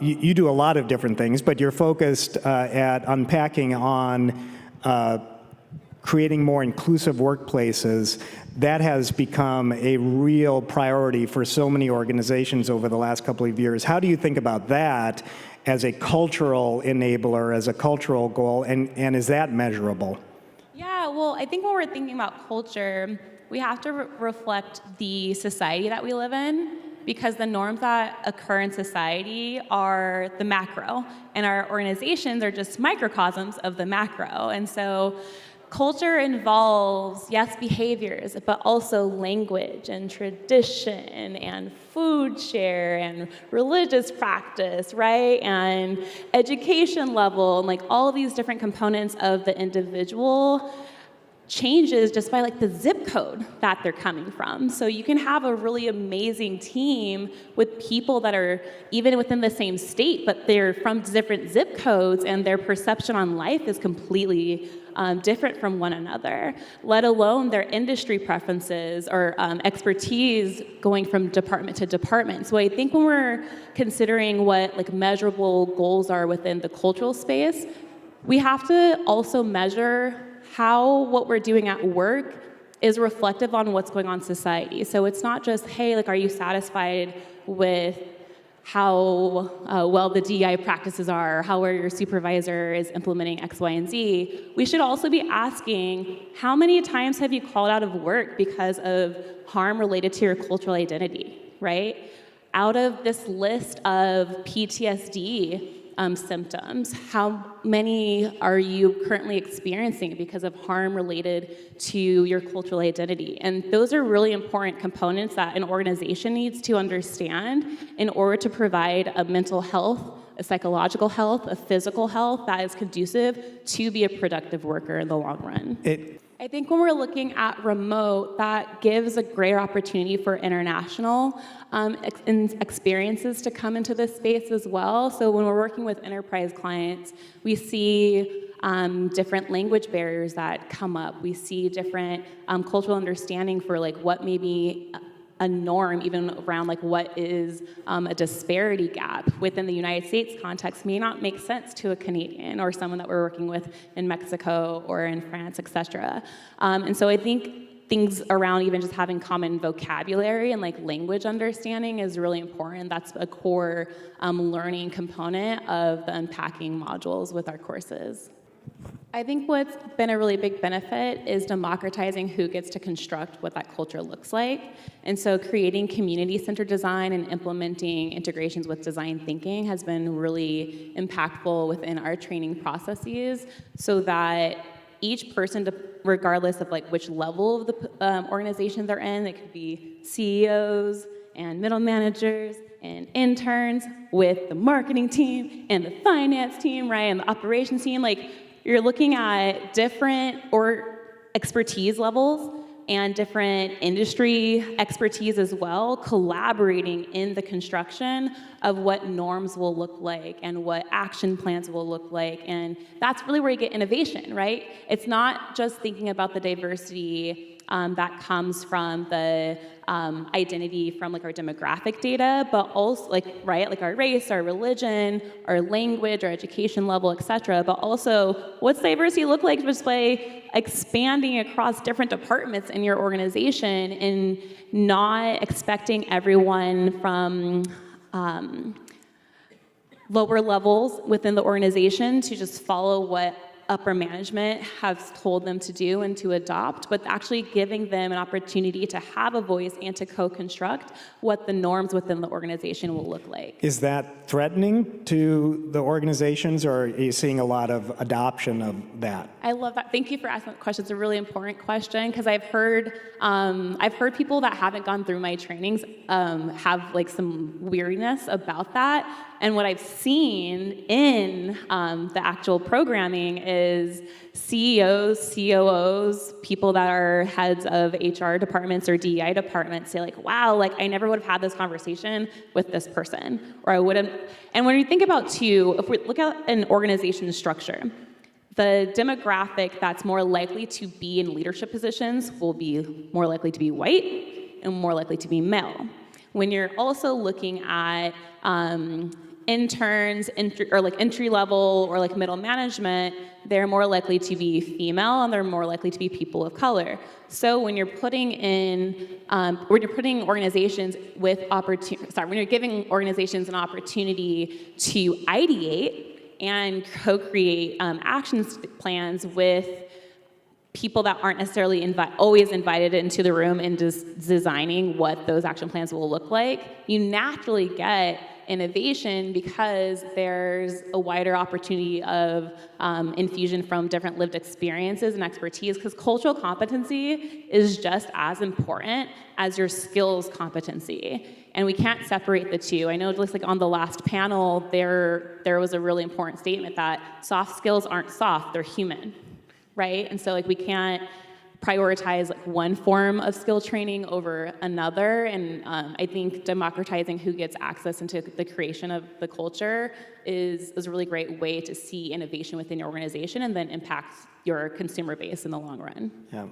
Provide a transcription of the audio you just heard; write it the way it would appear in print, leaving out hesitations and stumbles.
you do a lot of different things, but you're focused at unpacking on creating more inclusive workplaces. That has become a real priority for so many organizations over the last couple of years. How do you think about that as a cultural enabler, as a cultural goal, and is that measurable? Yeah, well, I think when we're thinking about culture, we have to reflect the society that we live in, because the norms that occur in society are the macro, and our organizations are just microcosms of the macro. And so culture involves, yes, behaviors, but also language and tradition and food share and religious practice, right? And education level, and like all of these different components of the individual changes just by like the zip code that they're coming from. So you can have a really amazing team with people that are even within the same state, but they're from different zip codes, and their perception on life is completely different from one another, let alone their industry preferences or expertise going from department to department. So I think when we're considering what like measurable goals are within the cultural space, we have to also measure how what we're doing at work is reflective on what's going on in society. So it's not just, hey, like, are you satisfied with how well the DEI practices are, how well your supervisor is implementing X, Y, and Z? We should also be asking, how many times have you called out of work because of harm related to your cultural identity, right? Out of this list of PTSD symptoms, how many are you currently experiencing because of harm related to your cultural identity? And those are really important components that an organization needs to understand in order to provide a mental health, a psychological health, a physical health that is conducive to be a productive worker in the long run. I think when we're looking at remote, that gives a greater opportunity for international experiences to come into this space as well. So when we're working with enterprise clients, we see different language barriers that come up. We see different cultural understanding for like what may be a norm, even around like what is a disparity gap within the United States context may not make sense to a Canadian or someone that we're working with in Mexico or in France, et cetera. And so I think things around even just having common vocabulary and like language understanding is really important. That's a core learning component of the unpacking modules with our courses. I think what's been a really big benefit is democratizing who gets to construct what that culture looks like. And so creating community-centered design and implementing integrations with design thinking has been really impactful within our training processes, so that each person, regardless of like which level of the organization they're in, it could be CEOs and middle managers and interns with the marketing team and the finance team, right, and the operations team, like, you're looking at different expertise levels and different industry expertise as well, collaborating in the construction of what norms will look like and what action plans will look like. And that's really where you get innovation, right? It's not just thinking about the diversity that comes from the identity from like our demographic data, but also like, right, like our race, our religion, our language, our education level, et cetera, but also what's diversity look like just by expanding across different departments in your organization and not expecting everyone from lower levels within the organization to just follow what upper management has told them to do and to adopt, but actually giving them an opportunity to have a voice and to co-construct what the norms within the organization will look like. Is that threatening to the organizations, or are you seeing a lot of adoption of that? I love that. Thank you for asking that question. It's a really important question, because I've heard people that haven't gone through my trainings have like some weariness about that. And what I've seen in the actual programming is CEOs, COOs, people that are heads of HR departments or DEI departments say like, wow, like I never would have had this conversation with this person, or I wouldn't. And when you think about too, if we look at an organization structure, the demographic that's more likely to be in leadership positions will be more likely to be white and more likely to be male. When you're also looking at interns, or like entry level or like middle management, they're more likely to be female and they're more likely to be people of color. So when you're putting organizations with when you're giving organizations an opportunity to ideate and co-create action plans with people that aren't necessarily always invited into the room and designing what those action plans will look like, you naturally get innovation because there's a wider opportunity of infusion from different lived experiences and expertise, because cultural competency is just as important as your skills competency. And we can't separate the two. I know just like on the last panel, there was a really important statement that soft skills aren't soft, they're human, right? And so like we can't prioritize like one form of skill training over another, and I think democratizing who gets access into the creation of the culture is a really great way to see innovation within your organization and then impact your consumer base in the long run. Yeah.